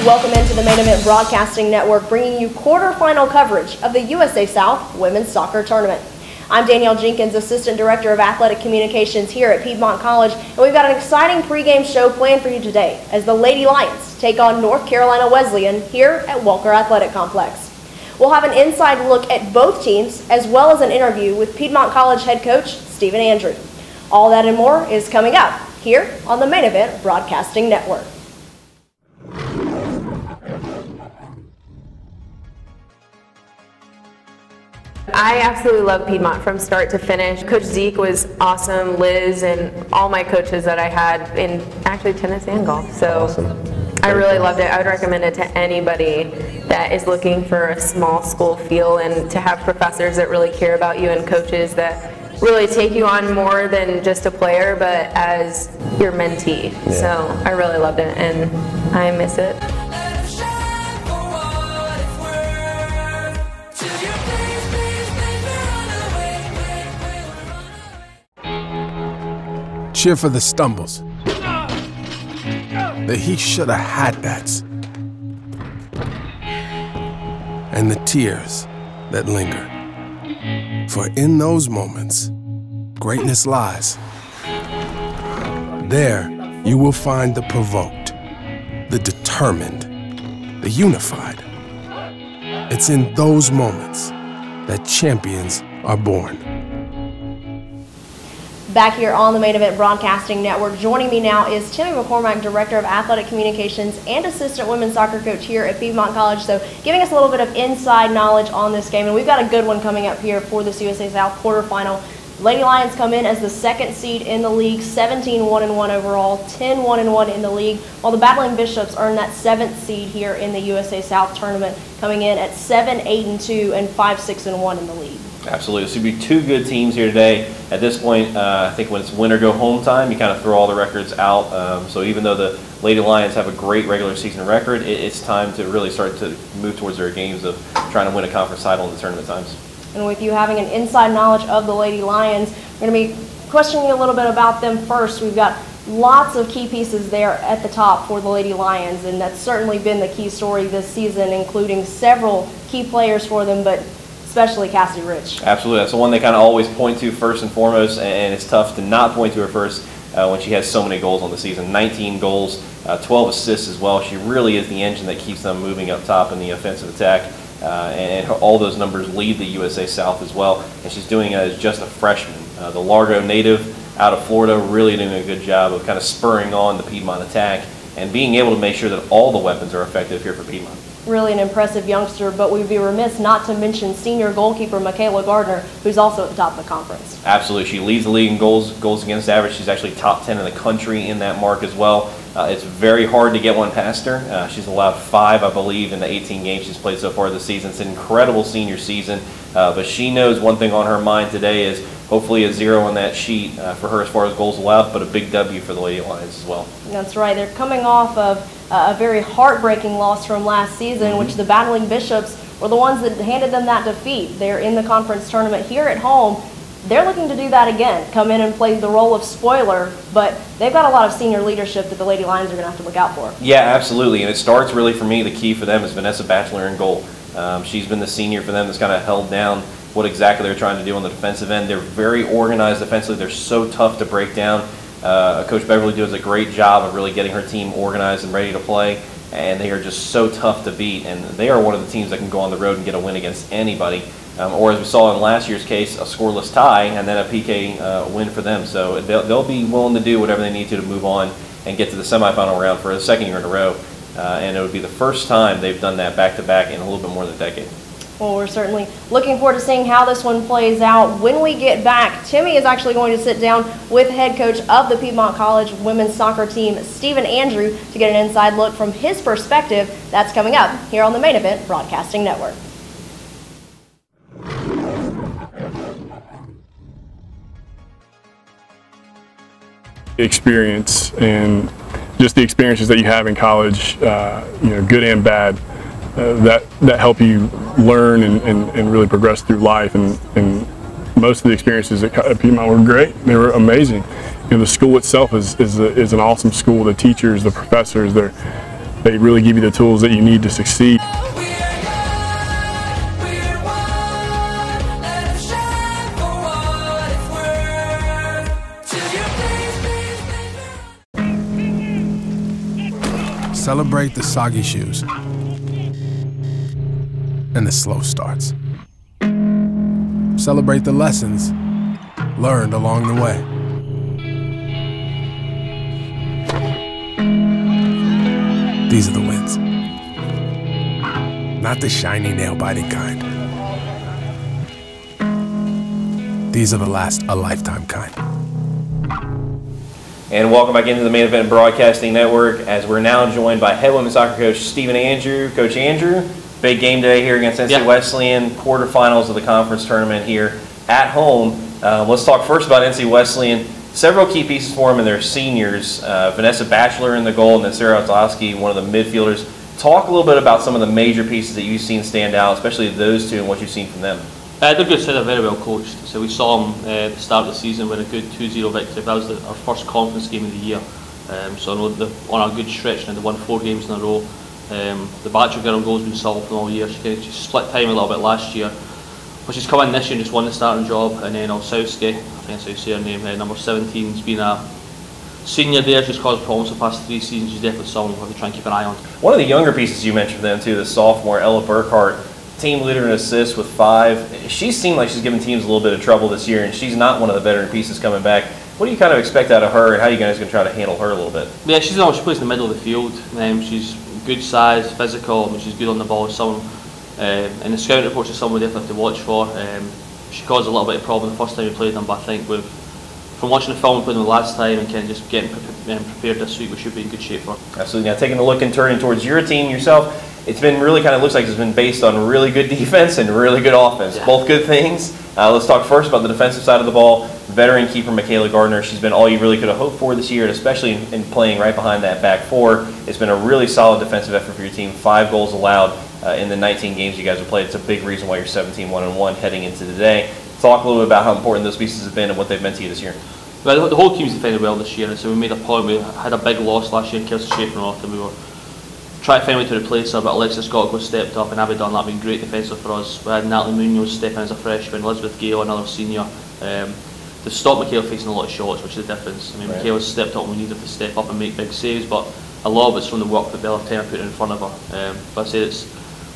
Welcome into the Main Event Broadcasting Network, bringing you quarterfinal coverage of the USA South Women's Soccer Tournament. I'm Danielle Jenkins, Assistant Director of Athletic Communications here at Piedmont College, and we've got an exciting pregame show planned for you today as the Lady Lions take on North Carolina Wesleyan here at Walker Athletic Complex. We'll have an inside look at both teams as well as an interview with Piedmont College head coach Stephen Andrew. All that and more is coming up here on the Main Event Broadcasting Network. I absolutely love Piedmont from start to finish. Coach Zeke was awesome, Liz, and all my coaches that I had in actually tennis and golf. So awesome. I really loved it. I would recommend it to anybody that is looking for a small school feel and to have professors that really care about you and coaches that really take you on more than just a player but as your mentee. Yeah. So I really loved it and I miss it. Cheer for the stumbles, the he shoulda had that's, and the tears that linger. For in those moments, greatness lies. There you will find the provoked, the determined, the unified. It's in those moments that champions are born. Back here on the Main Event Broadcasting Network, joining me now is Timmy McCormack, Director of Athletic Communications and Assistant Women's Soccer Coach here at Piedmont College. So giving us a little bit of inside knowledge on this game, and we've got a good one coming up here for this USA South quarterfinal. Lady Lions come in as the second seed in the league, 17-1-1 overall, 10-1-1 in the league, while the Battling Bishops earn that seventh seed here in the USA South tournament, coming in at 7-8-2 and 5-6-1 in the league. Absolutely. This would be two good teams here today. At this point, I think when it's win or go home time, you kind of throw all the records out. So even though the Lady Lions have a great regular season record, it's time to really start to move towards their games of trying to win a conference title in the tournament times. And with you having an inside knowledge of the Lady Lions, we're going to be questioning you a little bit about them first. We've got lots of key pieces there at the top for the Lady Lions, and that's certainly been the key story this season, including several key players for them, but especially Cassie Rich. Absolutely. That's the one they kind of always point to first and foremost, and it's tough to not point to her first when she has so many goals on the season. 19 goals, 12 assists as well. She really is the engine that keeps them moving up top in the offensive attack, and all those numbers lead the USA South as well, and she's doing it as just a freshman. The Largo native out of Florida really doing a good job of kind of spurring on the Piedmont attack and being able to make sure that all the weapons are effective here for Piedmont. Really an impressive youngster, but we'd be remiss not to mention senior goalkeeper Michaela Gardner, who's also at the top of the conference. Absolutely. She leads the league in goals against average. She's actually top 10 in the country in that mark as well. It's very hard to get one past her. She's allowed 5, I believe, in the 18 games she's played so far this season. It's an incredible senior season, but she knows one thing on her mind today is hopefully a 0 on that sheet for her as far as goals allowed, but a big W for the Lady Lions as well. That's right. They're coming off of a very heartbreaking loss from last season, which the Battling Bishops were the ones that handed them that defeat. They're in the conference tournament here at home. They're looking to do that again, come in and play the role of spoiler, but they've got a lot of senior leadership that the Lady Lions are going to have to look out for. Yeah, absolutely, and it starts really for me, the key for them is Vanessa Batchelor in goal. She's been the senior for them that's kind of held down what exactly they're trying to do on the defensive end. They're very organized defensively. They're so tough to break down. Coach Beverly does a great job of really getting her team organized and ready to play, and they are just so tough to beat, and they are one of the teams that can go on the road and get a win against anybody. Or as we saw in last year's case, a scoreless tie and then a PK win for them. So they'll be willing to do whatever they need to move on and get to the semifinal round for the second year in a row. And it would be the first time they've done that back-to-back in a little bit more than a decade. Well, we're certainly looking forward to seeing how this one plays out. When we get back, Timmy is actually going to sit down with head coach of the Piedmont College women's soccer team, Stephen Andrew, to get an inside look from his perspective. That's coming up here on the Main Event Broadcasting Network. experience and just the experiences that you have in college, you know, good and bad, that help you learn and really progress through life. And most of the experiences at Piedmont were great. They were amazing. You know, the school itself is an awesome school. The teachers, the professors, they really give you the tools that you need to succeed. Celebrate the soggy shoes and the slow starts. Celebrate the lessons learned along the way. These are the wins. Not the shiny nail-biting kind. These are the last a lifetime kind. And welcome back into the Main Event Broadcasting Network, as we're now joined by head women's soccer coach Stephen Andrew. Coach Andrew, big game today here against NC Wesleyan, quarterfinals of the conference tournament here at home. Let's talk first about NC Wesleyan. Several key pieces for them and their seniors. Vanessa Batchelor in the goal, and then Sarah Otlowski, one of the midfielders. Talk a little bit about some of the major pieces that you've seen stand out, especially those two, and what you've seen from them. They're good, so they're very well coached. So we saw them at the start of the season with a good 2-0 victory. That was our first conference game of the year. So I know they're on a good stretch now. They won 4 games in a row. The Batchelor girl goal has been solid all year. She split time a little bit last year, but she's come in this year and just won the starting job. And then Olszewski, I think that's how you say her name, number 17, has been a senior there. She's caused problems the past 3 seasons. She's definitely someone we'll have to try and keep an eye on. One of the younger pieces you mentioned for them too, the sophomore Ella Burkhart, team leader in assists with 5. She seemed like she's given teams a little bit of trouble this year, and she's not one of the veteran pieces coming back. What do you kind of expect out of her, and how are you guys going to try to handle her a little bit? Yeah, she plays in the middle of the field. She's good size, physical. I mean, she's good on the ball. Someone, and the scouting report is someone we definitely have to watch for. She caused a little bit of problem the first time we played them, but I think from watching the film we played them the last time and kind of just getting prepared this week, we should be in good shape for her. Absolutely. Now, taking a look and turning towards your team yourself, it's been really kind of looks like it's been based on really good defense and really good offense. Yeah. Both good things. Let's talk first about the defensive side of the ball. Veteran keeper Michaela Gardner, she's been all you really could have hoped for this year, and especially in playing right behind that back 4. It's been a really solid defensive effort for your team. 5 goals allowed in the 19 games you guys have played. It's a big reason why you're 17-1-1 heading into today. Talk a little bit about how important those pieces have been and what they've meant to you this year. Well, the whole team's defended well this year, so we made a point. We had a big loss last year in Kelsey Schaefer-North, and we were trying to find a way to replace her, but Alexis Scott stepped up, and Abby Dunlap been great defensive for us. We had Natalie Munoz step in as a freshman, Elizabeth Gale, another senior. To stop Michaela facing a lot of shots, which is the difference. I mean, right. Michaela's stepped up when we needed to step up and make big saves, but a lot of it's from the work that Bella Turner put in front of her. But I say it's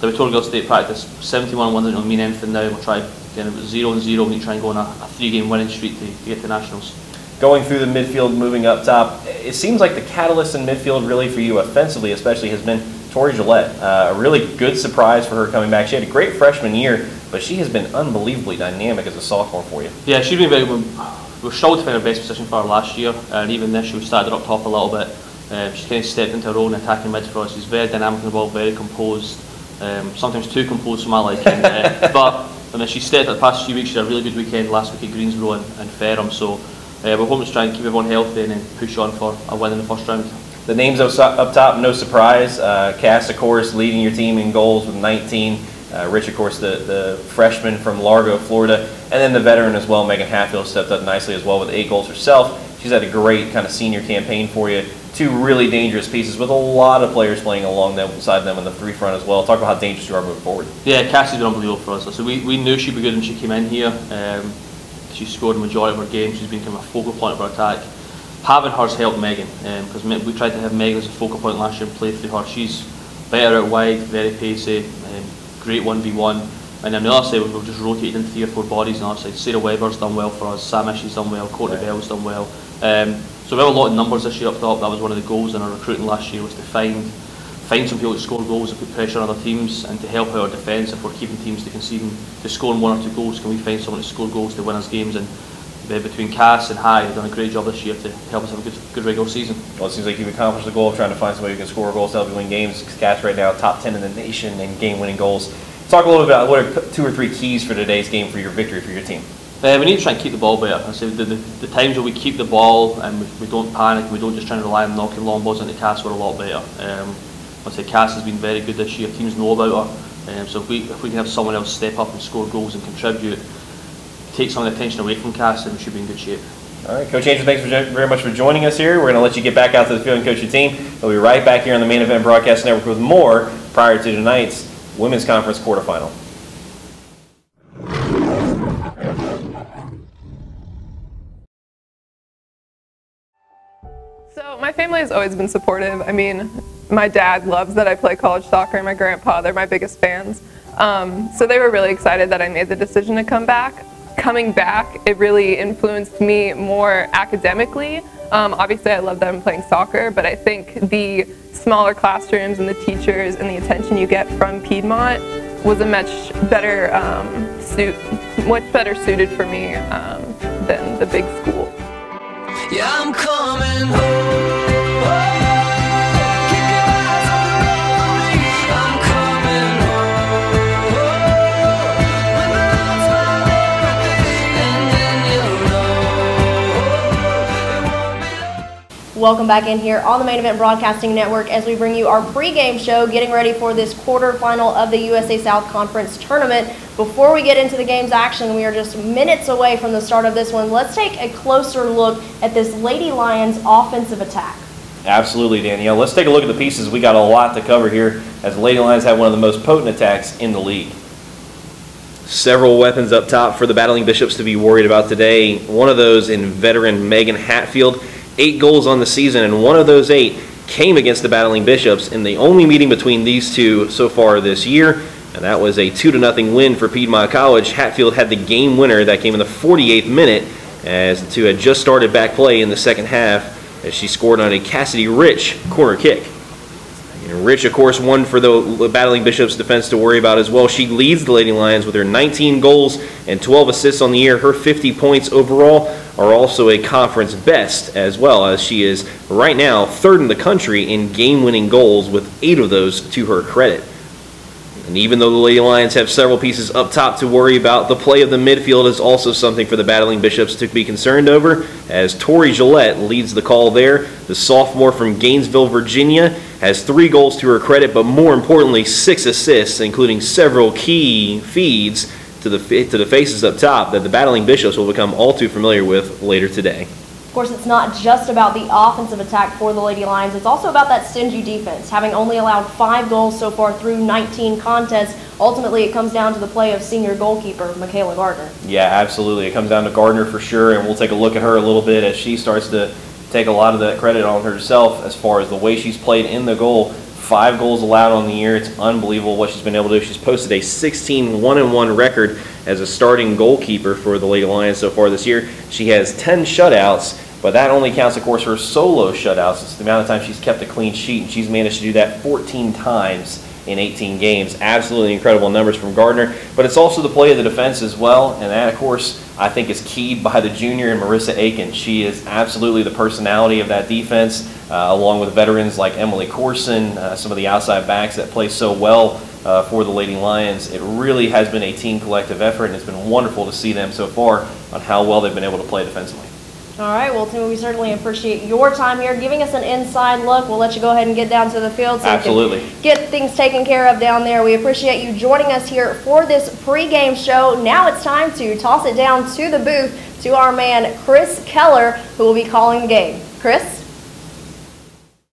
the Victoria Girls State practice. 71-1 doesn't mean anything now. We'll try again. It was 0-0 when you try and go on a 3-game winning streak to get to nationals. Going through the midfield, moving up top, it seems like the catalyst in midfield really for you offensively especially has been Tori Gillette. A really good surprise for her coming back. She had a great freshman year, but she has been unbelievably dynamic as a sophomore for you. Yeah, she's been very good. We struggled to find her best position for her last year, and even this year we started her up top a little bit. She's kind of stepped into her own attacking mid for us. She's very dynamic on the ball, very composed, sometimes too composed for my liking. But I mean, she stepped up the past few weeks. She had a really good weekend last week at Greensboro and Ferrum, so we're hoping to try and keep everyone healthy and then push on for a win in the first round. The names up top, no surprise. Cass, of course, leading your team in goals with 19. Rich, of course, the freshman from Largo, Florida. And then the veteran as well, Megan Hatfield, stepped up nicely as well with 8 goals herself. She's had a great kind of senior campaign for you. 2 really dangerous pieces with a lot of players playing alongside them in the 3 front as well. Talk about how dangerous you are moving forward. Yeah, Cassie's been unbelievable for us. So we knew she'd be good when she came in here. She scored the majority of her games. She's been kind of a focal point of our attack. Having her's helped Megan, because we tried to have Megan as a focal point last year and play through her. She's better out wide, very pacey, great 1v1. And then the other side, we've just rotated in 3 or 4 bodies on the other side. Sarah Weber's done well for us, Sam Ishay's done well, Courtney Bell's done well. So we have a lot of numbers this year up top. That was one of the goals in our recruiting last year, was to find some people to score goals and put pressure on other teams, and to help out our defence. If we're keeping teams to conceding, to scoring 1 or 2 goals, can we find someone to score goals to win us games? And between Cass and High, they've done a great job this year to help us have a good regular season. Well, it seems like you've accomplished the goal of trying to find somebody who can score goals to help you win games. Cass right now top 10 in the nation in game-winning goals. Talk a little bit about what are 2 or 3 keys for today's game for your victory for your team. We need to try and keep the ball better. I say the times where we keep the ball and we don't panic, we don't just try and rely on knocking long balls into Cass, we're a lot better. I say Cass has been very good this year. Teams know about her. So if we can have someone else step up and score goals and contribute, take some of the attention away from Cass, then we should be in good shape. All right, Coach Angel, thanks very much for joining us here. We're going to let you get back out to the field and coach your team. We'll be right back here on the Main Event Broadcast Network with more prior to tonight's Women's Conference quarterfinal. So my family has always been supportive. I mean, my dad loves that I play college soccer, and my grandpa, they're my biggest fans. So they were really excited that I made the decision to come back. Coming back, it really influenced me more academically. Obviously, I love that I'm playing soccer, but I think the smaller classrooms and the teachers and the attention you get from Piedmont was a much better suited for me than the big school. Yeah, I'm coming home. Welcome back in here on the Main Event Broadcasting Network as we bring you our pregame show, getting ready for this quarterfinal of the USA South Conference Tournament. Before we get into the game's action, we are just minutes away from the start of this one. Let's take a closer look at this Lady Lions offensive attack. Absolutely, Danielle. Let's take a look at the pieces. We got a lot to cover here as the Lady Lions have one of the most potent attacks in the league. Several weapons up top for the Battling Bishops to be worried about today. One of those in veteran Megan Hatfield. 8 goals on the season, and one of those 8 came against the Battling Bishops in the only meeting between these two so far this year, and that was a 2-0 win for Piedmont College. Hatfield had the game winner that came in the 48th minute as the two had just started back play in the second half as she scored on a Cassidy Rich corner kick. And Rich, of course, one for the Battling Bishops defense to worry about as well. She leads the Lady Lions with her 19 goals and 12 assists on the year. Her 50 points overall are also a conference best, as well as she is right now 3rd in the country in game-winning goals with 8 of those to her credit. And even though the Lady Lions have several pieces up top to worry about, the play of the midfield is also something for the Battling Bishops to be concerned over, as Tori Gillette leads the call there. The sophomore from Gainesville, Virginia, has 3 goals to her credit, but more importantly, 6 assists, including several key feeds to the faces up top that the Battling Bishops will become all too familiar with later today. Of course, it's not just about the offensive attack for the Lady Lions. It's also about that stingy defense, having only allowed 5 goals so far through 19 contests. Ultimately, it comes down to the play of senior goalkeeper Michaela Gardner. Yeah, absolutely. It comes down to Gardner for sure, and we'll take a look at her a little bit as she starts to take a lot of that credit on herself as far as the way she's played in the goal. 5 goals allowed on the year. It's unbelievable what she's been able to do. She's posted a 16-1-1 record as a starting goalkeeper for the Lady Lions so far this year. She has 10 shutouts, but that only counts, of course, her solo shutouts. It's the amount of time she's kept a clean sheet, and she's managed to do that 14 times in 18 games. Absolutely incredible numbers from Gardner, but it's also the play of the defense as well, and that, of course, I think is keyed by the junior and Marissa Aiken. She is absolutely the personality of that defense, along with veterans like Emily Corson, some of the outside backs that play so well for the Lady Lions. It really has been a team collective effort, and it's been wonderful to see them so far on how well they've been able to play defensively. All right, well, Tim, we certainly appreciate your time here, giving us an inside look. We'll let you go ahead and get down to the field so you can get things taken care of down there. We appreciate you joining us here for this pregame show. Now it's time to toss it down to the booth to our man, Chris Keller, who will be calling the game. Chris?